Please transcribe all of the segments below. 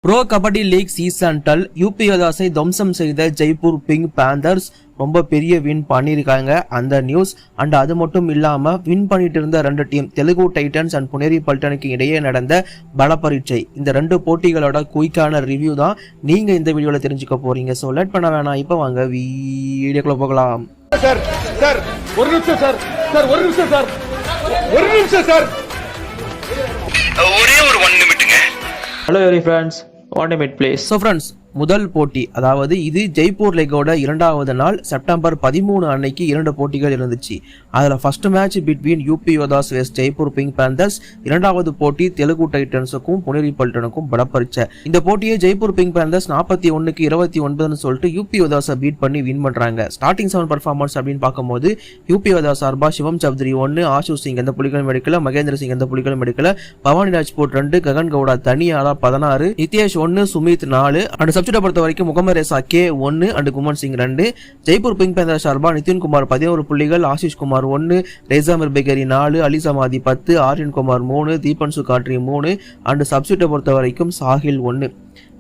Bro Kabaddi League season 12 UP யோதாஸை துவம்சம் செய்த ஜெய்ப்பூர் பிங்க் பேந்தர்ஸ் ரொம்ப பெரிய வின் பண்ணியிருக்காங்க. அந்த நியூஸ் அண்ட் அது மட்டும் இல்லாமல் வின் பண்ணிட்டு இருந்த ரெண்டு team Telugu Titans and Puneri பல்டனுக்கு இடையே நடந்த பல பரீட்சை, இந்த ரெண்டு போட்டிகளோட குயிக்கான ரிவ்யூ தான் நீங்கள் இந்த வீடியோவில் தெரிஞ்சுக்க போறீங்க. ஸோ லேட் பண்ண வேணாம், இப்போ வாங்க வீடியோக்குள்ள போகலாம். Hello every friends, want a mid place. So friends, முதல் போட்டி, அதாவது இது ஜெய்ப்பூர் லீகோட இரண்டாவது நாள் செப்டம்பர் 13 அன்னைக்கு இரண்டு போட்டிகள் இருந்துச்சு. அதில் first match between UP Yoddhas west Jaipur Pink Panthers, இரண்டாவது போட்டி தெலுங்கு டைட்டன்ஸுக்கும் புனேரி பல்டனுக்கும் பலப்பரிச்சை. இந்த போட்டியை ஜெய்ப்பூர் பிங்க் பேந்தர்ஸ் 41க்கு 29 சொல்லிட்டு யூபி யோதாஸை பீட் பண்ணி வின் பண்றாங்க. ஸ்டார்டிங் 7 பர்ஃபார்மன்ஸ் அப்படின்னு பார்க்கும்போது யூபி யோதாஸ் சார்பா சிவம் சௌத்ரி 1, ஆஷு சிங் எந்த புள்ளிகளும் எடுக்கல, மகேந்திர சிங் எந்த புள்ளிகளும் எடுக்கல, பவானி ராஜ்பூட் 2, ககன் கவுடா தனியாரா 16, நிதேஷ் 1, சுமித் 4 அண்ட் சப்ஸ்டியூட்டை பொறுத்த வரைக்கும் முகமது ரேசா கே 1 and Guman Singh 2. Jaipur Pink Panther சார்பா நிதின் குமார் 11 புள்ளிகள், ஆஷிஷ் குமார் 1, ரேசா மிர்பேகரி 4, அலி சமாதி 10, ஆரியன் குமார் 3, தீபன்சு காட்ரி 3 அண்ட் சப்ஸ்டியூட்டை பொறுத்த வரைக்கும் சாஹில் 1.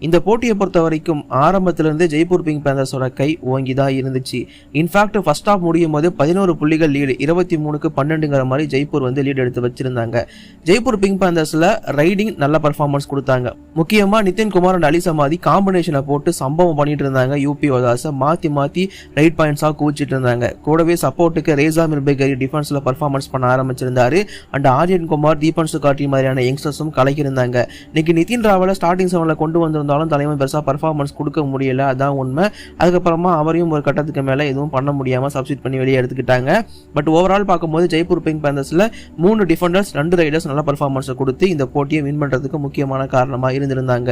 இந்த போட்டியை பொறுத்த வரைக்கும் ஆரம்பத்திலிருந்து ஜெய்ப்பூர் பிங்க் பேந்தர்ஸோட கை ஓங்கி தான் இருந்துச்சு. இன்ஃபேக்ட் ஃபர்ஸ்ட் ஹாஃப் முடியும் போது 11 புள்ளிகள் லீடு, 23க்கு 12ங்கிற மாதிரி ஜெய்ப்பூர் வந்து லீடு எடுத்து வச்சிருந்தாங்க. ஜெய்ப்பூர் பிங்க் பேந்தர்ஸ்ல ரைடிங் நல்ல பர்ஃபார்மன்ஸ் கொடுத்தாங்க. முக்கியமா நிதின் குமார் அண்ட் அலி சமாதி காம்பினேஷனை போட்டு சம்பவம் பண்ணிட்டு இருந்தாங்க. யூபி யோதாஸை மாத்தி ரைட் பாயிண்ட்ஸா கூச்சிட்டு இருந்தாங்க. கூடவே சப்போர்ட்டுக்கு ரேசா மிர்பேகரி டிஃபென்ஸ்ல பர்ஃபார்மன்ஸ் பண்ண ஆரம்பிச்சிருந்தாரு அண்ட் ஆரியன் குமார், தீபன்சு காட்ரி மாதிரியான யங்ஸ்டர்ஸும் கலக்கியிருந்தாங்க. இன்னைக்கு நிதின் ராவலை ஸ்டார்டிங் 7ல கொண்டு வந்திருந்தாலும் தலைமை பெருசா பர்ஃபார்மன்ஸ் கொடுக்க முடியல, அதான் உண்மை. அதுக்கப்புறமா அவரையும் ஒரு கட்டத்துக்கு மேல எதுவும் பண்ண முடியாம சப்ஸ்டிட் பண்ணி வெளியே எடுத்துக்கிட்டாங்க. பட் ஓவரால் பார்க்கும்போது ஜெய்ப்பூர் பிங்க் பேந்தர்ஸ்ல 3 டிஃபெண்டர்ஸ் 2 ரைடர்ஸ் நல்ல பர்ஃபார்மன்ஸ் கொடுத்து இந்த போட்டியை வின் பண்றதுக்கு முக்கியமான காரணமா இருந்திருந்தாங்க.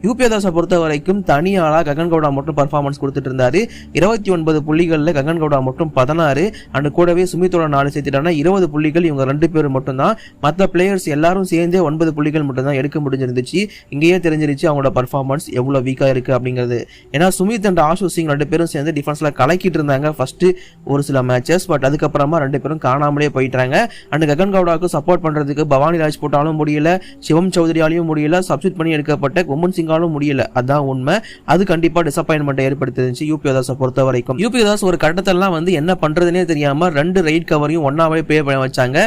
யூபி யோதாஸை பொறுத்த வரைக்கும் தனியாளா ககன் கவுடா மட்டும் பர்ஃபார்மன்ஸ் கொடுத்துட்டு இருந்தாரு. 29 புள்ளிகள்ல ககன் கவுடா மட்டும் 16 அண்ட் கூடவே சுமித்தோட 4 சேர்த்துட்டானா 20 புள்ளிகள் இவங்க 2 பேரும் மட்டும் தான். மற்ற பிளேயர்ஸ் எல்லாரும் சேர்ந்தே 9 புள்ளிகள் மட்டும் தான் எடுக்க முடிஞ்சிருந்துச்சு. இங்கேயே தெரிஞ்சிருச்சு அவங்களோட பர்ஃபார்மன்ஸ் எவ்வளவு வீக்கா இருக்கு அப்படிங்கிறது. ஏன்னா சுமித் அண்ட் ஆஷு சிங் 2 பேரும் சேர்ந்து டிஃபென்ஸ்ல கலக்கிட்டு இருந்தாங்க ஃபர்ஸ்ட் ஒரு சில மேட்சஸ். பட் அதுக்கப்புறமா 2 பேரும் காணாமலே போயிட்டாங்க. அண்ட் ககன் கவுடாவுக்கு சப்போர்ட் பண்றதுக்கு பவானி ராஜ்பூட்டாலும் முடியல, சிவம் சௌத்ரியாலையும் முடியல, சப்ஸ்டிட் பண்ணி எடுக்கப்பட்ட குமன் சிங்காலும் முடியல, அதான் உண்மை. அது கண்டிப்பா டிசப்பாயின்மெண்ட் ஏற்படுத்திருந்துச்சு யூபி யோதாஸை பொறுத்த வரைக்கும். யூபி யோதாஸ் ஒரு கட்டத்தெல்லாம் வந்து என்ன பண்றதுனே தெரியாம 2 ரைட் கவரையும் ஒன்னாவே ப்ளே பண்ண வச்சாங்க.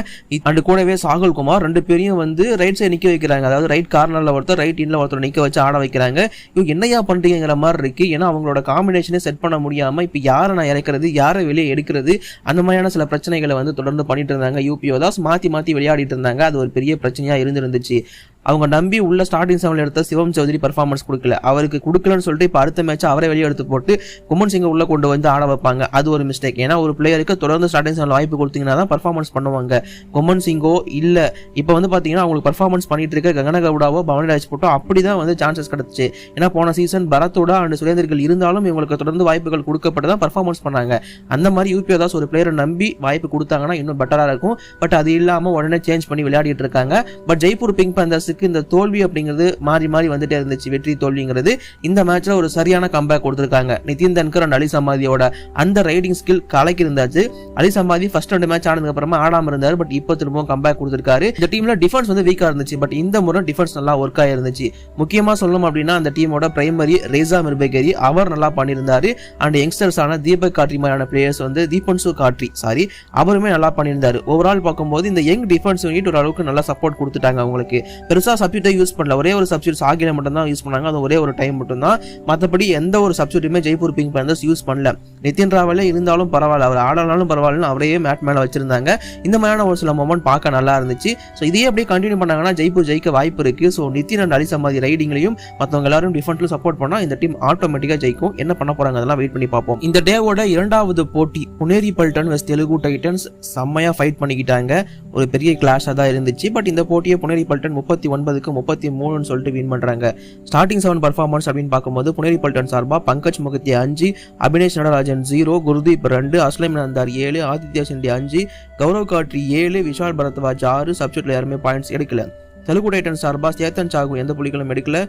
அண்ட் கூடவே சாகுல் குமார் 2 பேரையும் வந்து ரைட் சைடு நிக்க வைக்கிறாங்க. அதாவது ரைட் கார்னர்ல ஒருத்தர், ரைட் இன்ல ஒருத்தர் நிக்க வச்சு ஆட வைக்கிறாங்க. இவங்க என்னையா பண்றீங்கிற மாதிரி இருக்கு. ஏன்னா அவங்களோட காம்பினேஷனே செட் பண்ண முடியாம இப்ப யாரை நான் இறக்குறது, யாரை வெளியே எடுக்கிறது, அந்த மாதிரியான சில பிரச்சனைகளை வந்து தொடர்ந்து பண்ணிட்டு இருந்தாங்க. யூபி யோதாஸ் மாத்தி விளையாடிட்டு இருந்தாங்க. அது ஒரு பெரிய பிரச்சனையா இருந்துருந்துச்சு. அவங்க நம்பி உள்ள ஸ்டார்டிங் 7ல எடுத்த சிவம் சௌத்ரி பர்ஃபார்மன்ஸ் கொடுக்கல. அவருக்கு கொடுக்கலன்னு சொல்லிட்டு இப்போ அடுத்த மேட்ச் அவரை வெளியே எடுத்து போட்டு குமன் சிங்கை உள்ள கொண்டு வந்து ஆட வைப்பாங்க. அது ஒரு மிஸ்டேக். ஏன்னா ஒரு பிளேயருக்கு தொடர்ந்து ஸ்டார்டிங் 7ல வாய்ப்பு கொடுத்தீங்கன்னா தான் பர்ஃபார்மன்ஸ் பண்ணுவாங்க. குமன் சிங்கோ இல்ல இப்போ வந்து பாத்தீங்கன்னா அவங்களுக்கு பர்ஃபார்மன்ஸ் பண்ணிட்டு இருக்க ககன கவுடாவோ பவானி ராஜ்பூட்டோ அப்படிதான் வந்து சான்சஸ் கிடைச்சு. ஏன்னா போன சீசன் பரத்தோட அண்ட் சுரேந்தர்கள் இருந்தாலும் இவங்களுக்கு தொடர்ந்து வாய்ப்புகள் கொடுக்கப்பட்டு தான் பர்ஃபார்மன்ஸ் பண்ணாங்க. அந்த மாதிரி யூபி யோதாஸ் ஒரு பிளேயரை நம்பி வாய்ப்பு கொடுத்தாங்கன்னா இன்னும் பெட்டரா இருக்கும். பட் அது இல்லாம உடனே சேஞ்ச் பண்ணி விளையாடிட்டு இருக்காங்க. பட் ஜெய்ப்பூர் பிங்க் பேந்தர்ஸ் இந்த தோல்வி அப்படிங்கிறது மாறி வந்துட்டே இருந்துச்சு. வெற்றி தோல்விங்கிறது இந்த மேட்ச்ல ஒரு சரியான கம்பேக் கொடுத்திருக்காங்க. நிதின் தன்கர் அண்ட் அலி சமாதியோட அந்த ரைடிங் ஸ்கில் கலக்கி இருந்தாச்சு. அலி சமாதி ஃபர்ஸ்ட் 2 மேட்ச் ஆனதுக்கு அப்புறமா ஆடாம இருந்தாரு. பட் இப்போ திரும்பவும் கம்பேக் கொடுத்திருக்காரு. இந்த டீம்ல டிஃபென்ஸ் வந்து வீக்கா இருந்துச்சு. பட் இந்த முறை டிஃபென்ஸ் நல்லா ஒர்க் ஆயிருந்துச்சு. முக்கியமா சொல்லணும் அப்படின்னா அந்த டீமோட பிரைமரி ரேசா மிர்பேகரி அவர் நல்லா பண்ணியிருந்தாரு. அண்ட் யங்ஸ்டர்ஸான தீபக் காட்ரி மாதிரியான பிளேயர்ஸ் வந்து தீபன்சு காட்ரி அவருமே நல்லா பண்ணியிருந்தாரு. ஓவரால் பார்க்கும்போது இந்த யங் டிஃபென்ஸ் யூனிட் ஒரு அளவுக்கு நல்லா சப்போர்ட் கொடுத்துட்டாங்க. அவங்களுக்கு பெருசா சப்ஸ்டியூட் யூஸ் பண்ணல. ஒரே ஒரு சப்ஸ்டியூட் சாகில மட்டும் தான் யூஸ் பண்ணாங்க. அது ஒரே ஒரு டைம் மட்டும் தான். மற்றபடி எந்த ஒரு சப்ஸ்டியூட்டுமே ஜெய்ப்பூர் பிங்க் பேந்தர்ஸ் யூஸ் பண்ணல. நிதின் ராவலே இருந்தாலும் பரவாயில்ல, அவர் ஆடனாலும் பரவாயில்ல, அவரையே மேட் மேல வச்சிருந்தாங்க. இந்த மாதிரியான ஒரு சில மொமெண்ட் பார்க்க நல்லா இருந்துச்சு. ஸோ இதையே அப்படியே கண்டினியூ பண்ணாங்கன்னா ஜெய்ப்பூர் ஜெயிக்க வாய்ப்பு இருக்கு. ஸோ நிதின் அண்ட் அலி சமாதி ரைடிங்லையும் மற்றவங்க எல்லாரும் டிஃபென்ஸ்ல சப்போர்ட் பண்ணா இந்த டீம் ஆட்டோமேட்டிக்கா ஜெயிக்கும். என்ன பண்ண போறாங்க அதெல்லாம் வெயிட் பண்ணி பார்ப்போம். இந்த டேவோட இரண்டாவது போட்டி புனேரி பல்டன் வெஸ்ட் தெலுங்கு டைட்டன்ஸ் செம்மையா ஃபைட் பண்ணிக்கிட்டாங்க. ஒரு பெரிய கிளாஷா தான் இருந்துச்சு. பட் இந்த போட்டியை புனேரி பல்டன் 39க்கு 33 சொல்லிட்டு வின் பண்றாங்க. ஸ்டார்டிங் 7 பர்ஃபார்மன்ஸ் அப்படின்னு பார்க்கும்போது புனேரி பல்டன் சார்பா பங்கஜ் முகத்தி 5, அபினேஷ் நடராஜன் 0, குருதீப் 2, அஸ்லம் நந்தார் 7, ஆதித்யா சிண்டி 5, கௌரவ் காட்ரி 7, விஷால் பரத்வாஜ் 6. சப்ஸ்டியூட்ல யாருமே பாயிண்ட்ஸ் எடுக்கல. தெலுங்கு டைட்டன்ஸ் சார்பா சேத்தன் சாகு எந்த புள்ளிகளும் எடுக்கல.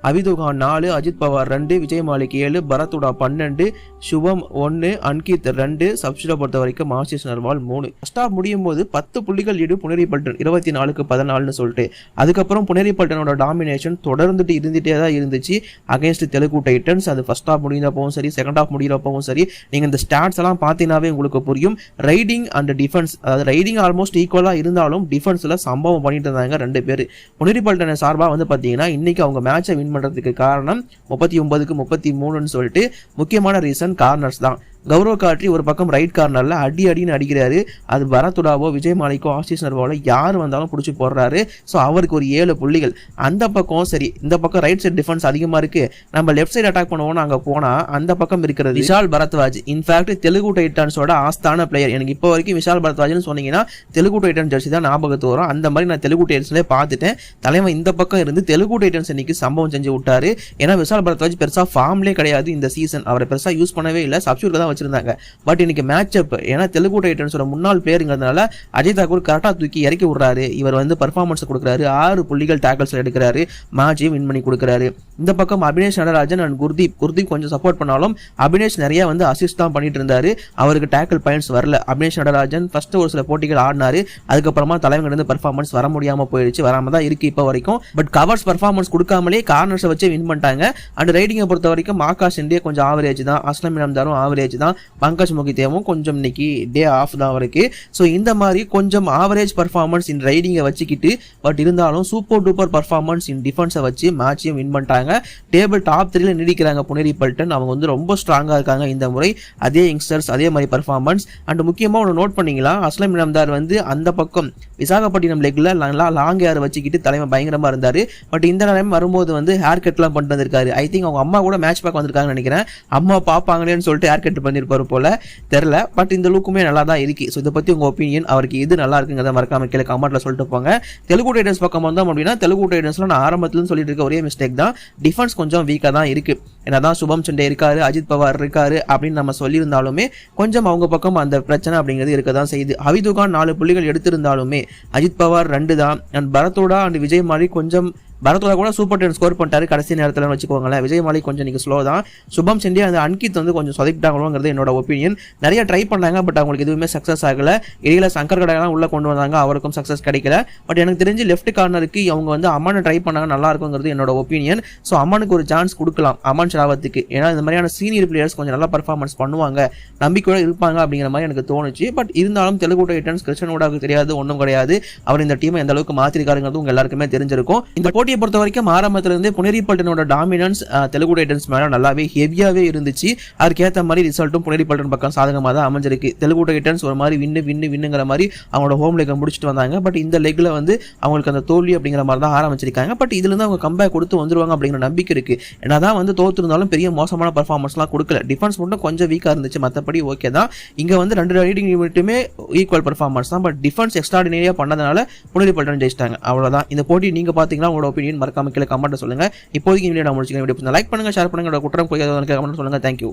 அவிதுகான் 4, அஜித் பவார் 2, விஜய் மாலிக் 7, பரத்துடா 12, சுபம் 1, அன்கித் 2, சப்ஸ்டியூட்டை பொறுத்த வரைக்கும் ஆசிஷ் நர்வால் 3. ஃபர்ஸ்ட் ஹாஃப் முடியும் போது 10 புள்ளிகள் ஈடு புனேரி பல்டன் 24க்கு 14ன்னு சொல்லிட்டு அதுக்கப்புறம் புனேரி பல்டனோட டாமினேஷன் தொடர்ந்துட்டு இருந்துட்டே தான் இருந்துச்சு அகைன்ஸ்ட் தெலுங்கு டைட்டன்ஸ். அது ஃபர்ஸ்ட் ஹாஃப் முடிந்தப்பவும் சரி, செகண்ட் ஹாஃப் முடிகிறப்பவும் சரி, நீங்க இந்த ஸ்டாட்ஸ் எல்லாம் பார்த்தீங்கன்னாவே உங்களுக்கு புரியும். ரைடிங் அண்ட் டிஃபென்ஸ், அதாவது ரைடிங் ஆல்மோஸ்ட் ஈக்குவலா இருந்தாலும் டிஃபென்ஸ்ல சம்பவம் பண்ணிட்டு இருந்தாங்க ரெண்டு பேர். புனேரி பல்டனை சார்பாக வந்து பார்த்தீங்கன்னா இன்னைக்கு அவங்க மேட்சை வின் பண்றதுக்கு காரணம் 39க்கு 33ன்னு சொல்லிட்டு முக்கியமான ரீசன் கார்னர்ஸ் தான். கௌரவ் காட்ரி ஒரு பக்கம் ரைட் கார்னர்ல அடின்னு அடிக்கிறாரு. அது பரத்துடாவோ விஜய் மாலிக்கோ ஆசிஷ் நர்வாலோ யார் வந்தாலும் பிடிச்சி போடுறாரு. ஸோ அவருக்கு ஒரு 7 புள்ளிகள். அந்த பக்கம் சரி, இந்த பக்கம் ரைட் சைட் டிஃபென்ஸ் அதிகமா இருக்கு, நம்ம லெஃப்ட் சைடு அட்டாக் பண்ணுவோம்னு அங்க போனா அந்த பக்கம் இருக்கிறது விஷால் பரத்வாஜ். இன்ஃபேக்ட் தெலுங்கு டைட்டன்ஸோட ஆஸ்தான பிளேயர். எனக்கு இப்போ வரைக்கும் விஷால் பரத்வாஜ்னு சொன்னீங்கன்னா தெலுங்கு டைட்டன்ஸ் ஜெர்சி தான் ஞாபகத்து வரும். அந்த மாதிரி நான் தெலுங்கு டைட்டன்ஸ்லேயே பார்த்துட்டேன். தலைவன் இந்த பக்கம் இருந்து தெலுங்கு டைட்டன்ஸ் இன்னைக்கு சம்பவம் செஞ்சு விட்டாரு. ஏன்னா விஷால் பரத்வாஜ் பெருசா ஃபார்ம்லேயே கிடையாது இந்த சீசன். அவரை பெருசா யூஸ் பண்ணவே இல்லை, சப்ஸ்டியூட் தான் வச்சிருந்தாங்க. பட் இன்னைக்கு மேட்ச் அப், ஏன்னா தெலுங்கு டைட்டன்ஸோட முன்னாள் பேருங்கிறதுனால அஜய் தாக்கூர் கரெக்டாக தூக்கி இறக்கி விடுறாரு. இவர் வந்து பர்ஃபார்மன்ஸ் கொடுக்குறாரு, 6 புள்ளிகள் டேக்கிள்ஸ் எடுக்கிறாரு, மேட்சையும் வின் பண்ணி கொடுக்குறாரு. இந்த பக்கம் அபினேஷ் நடராஜன் அண்ட் குர்தீப் கொஞ்சம் சப்போர்ட் பண்ணாலும் அபினேஷ் நிறைய வந்து அசிஸ்ட் தான் பண்ணிட்டு இருந்தாரு. அவருக்கு டேக்கிள் பாயிண்ட்ஸ் வரல. அபினேஷ் நடராஜன் ஃபர்ஸ்ட் ஒரு சில போட்டிகள் ஆடினாரு, அதுக்கப்புறமா தலைவங்க இருந்து பர்ஃபார்மன்ஸ் வர முடியாம போயிடுச்சு, வராம தான் இருக்கு இப்போ வரைக்கும். பட் கவர்ஸ் பர்ஃபார்மன்ஸ் கொடுக்காமலே கார்னர்ஸை வச்சு வின் பண்ணிட்டாங்க. அண்ட் ரைடிங்கை பொறுத்த வரைக்கும் ஆகாஷ் இந்தியா கொஞ்சம் ஆவரேஜ் தான், அஸ்லம் இனாம்தாரும் ஆவரேஜ் தான், பங்கஜ் முகிதேவும் கொஞ்சம் இன்னைக்கு டே ஆஃப் தான் அவருக்கு. ஸோ இந்த மாதிரி கொஞ்சம் ஆவரேஜ் பர்ஃபார்மன்ஸ் இன் ரைடிங்கை வச்சுக்கிட்டு பட் இருந்தாலும் சூப்பர் டூப்பர் பர்ஃபார்மன்ஸ் இன் டிஃபென்ஸை வச்சு மேட்சையும் வின் பண்ணிட்டாங்க. டேபிள் டாப் 3ல நீடிக்கிறாங்க புனேரி பல்டன். அவங்க வந்து ரொம்ப ஸ்ட்ராங்காக இருக்காங்க இந்த முறை. அதே யங்ஸ்டர்ஸ் அதே மாதிரி பர்ஃபார்மன்ஸ். அண்ட் முக்கியமாக ஒன்று நோட் பண்ணீங்களா, அஸ்லம் இனாம்தார் வந்து அந்த பக்கம் விசாகப்பட்டினம் லெக்ல லாங் ஹேர் வச்சுக்கிட்டு தலைமை பயங்கரமா இருந்தாரு. பட் இந்த நேரம் வரும்போது வந்து ஹேர் கட்லாம் பண்ணிட்டு வந்திருக்காரு. ஐ திங்க் அவங்க அம்மா கூட மேட்ச் பேக் வந்திருக்காங்கன்னு நினைக்கிறேன். அம்மா பாப்பாங்களேன்னு சொல்லிட்டு ஹேர் கட் பண்ணிருப்பாரு போல தெரியல. பட் இந்த லுக்குமே நல்லா தான் இருக்கு. ஸோ இதை பத்தி உங்க ஒப்பீனியன், அவருக்கு எது நல்லா இருக்குங்கிறத மறக்காம கீழே கமெண்ட்ல சொல்லிட்டு போங்க. தெலுங்கு டைட்டன்ஸ் பக்கம் வந்தோம் அப்படின்னா தெலுங்கு டைட்டன்ஸ்ல நான் ஆரம்பத்துல சொல்லிட்டு இருக்க ஒரே மிஸ்டேக் தான், டிஃபென்ஸ் கொஞ்சம் வீக்கா தான் இருக்கு. என்னதான் சுபம் சண்டே இருக்காரு, அஜித் பவார் இருக்காரு அப்படின்னு நம்ம சொல்லியிருந்தாலுமே கொஞ்சம் அவங்க பக்கம் அந்த பிரச்சனை அப்படிங்கிறது இருக்க தான் செய்யுது. அவிதுகான் 4 புள்ளிகள் எடுத்திருந்தாலுமே அஜித் பவார் 2 தான். அண்ட் பரத்தோடா அண்ட் விஜய் மாலிக் கொஞ்சம், பரத்தோட கூட சூப்பர் 10 ஸ்கோர் பண்ணிட்டாரு கடைசி நேரத்தில் வச்சுக்கோங்களேன். விஜய் மாலிக் கொஞ்சம் இன்னைக்கு ஸ்லோ தான். சுபம் செண்டியா அந்த அன்கித் வந்து கொஞ்சம் சொதப்பிட்டாங்களோங்கிறது என்னோட ஒப்பீனியன். நிறைய ட்ரை பண்ணாங்க, பட் அவங்களுக்கு எதுவுமே சக்ஸஸ் ஆகல. இடையில சங்கர் கடையெல்லாம் உள்ள கொண்டு வந்தாங்க, அவருக்கும் சக்ஸஸ் கிடைக்கல. பட் எனக்கு தெரிஞ்சு லெஃப்ட் கார்னருக்கு அவங்க வந்து அம்மானை ட்ரை பண்ணாங்க, நல்லா இருக்குங்கிறது என்னோட ஒப்பீனியன். ஸோ அம்மானுக்கு ஒரு சான்ஸ் கொடுக்கலாம், அமன் ஷராவத்துக்கு. ஏன்னா இந்த மாதிரியான சீனியர் பிளேயர்ஸ் கொஞ்சம் நல்லா பர்ஃபார்மன்ஸ் பண்ணுவாங்க, நம்பிக்கையோட இருப்பாங்க அப்படிங்கிற மாதிரி எனக்கு தோணுச்சு. பட் இருந்தாலும் தெலுங்கு டைட்டன்ஸ் கிருஷ்ணனோட தெரியாது, ஒன்றும் கிடையாது. அவர் இந்த டீமை எந்த அளவுக்கு மாத்திருக்காருங்கிறது உங்க எல்லாருக்குமே தெரிஞ்சிருக்கும். இந்த போட்டியை பொறுத்த வரைக்கும் ஆரம்பத்திலிருந்து புனேரி பல்டனோட டாமினன்ஸ் தெலுங்கு டைட்டன்ஸ் மேல நல்லாவே ஹெவியாவே இருந்துச்சு. அதுக்கேற்ற மாதிரி ரிசல்ட்டும் புனேரி பல்டன் பக்கம் சாதகமாக தான் அமைஞ்சிருக்கு. தெலுங்கு டைட்டன்ஸ் ஒரு மாதிரி வின்னுங்கிற மாதிரி அவங்களோட ஹோம் லெக்கை முடிச்சுட்டு வந்தாங்க. பட் இந்த லெக்ல வந்து அவங்களுக்கு அந்த தோல்வி அப்படிங்கிற மாதிரி தான் ஆரம்பிச்சிருக்காங்க. பட் இதுல இருந்து அவங்க கம்பேக் கொடுத்து வந்துருவாங்க அப்படிங்கிற நம்பிக்கை இருக்கு. என்னதான் வந்து தோத்துருந்தாலும் பெரிய மோசமான பர்ஃபார்மன்ஸ்லாம் கொடுக்கல. டிஃபென்ஸ் மட்டும் கொஞ்சம் வீக்கா இருந்துச்சு, மற்றபடி ஓகே தான். இங்க வந்து 2 ரைடிங் யூனிட்டுமே ஈக்குவல் பர்ஃபார்மன்ஸ் தான். பட் டிஃபென்ஸ் எக்ஸ்ட்ராடினரியா பண்ணதுனால புனேரி பல்டன் ஜெயிச்சிட்டாங்க. அவ்வளவுதான். இந்த போட்டி நீங்க பாத்தீங்கன்னா உங்களோட ஒப்பீனியன் மறக்காம கீழே கமெண்ட் சொல்லுங்க. இப்போதைக்கு வீடியோ நான் முடிச்சுக்கிறேன். வீடியோ லைக் பண்ணுங்க, ஷேர் பண்ணுங்க, குற்றம் போய் கமெண்ட் சொல்லுங்க. தேங்க்யூ.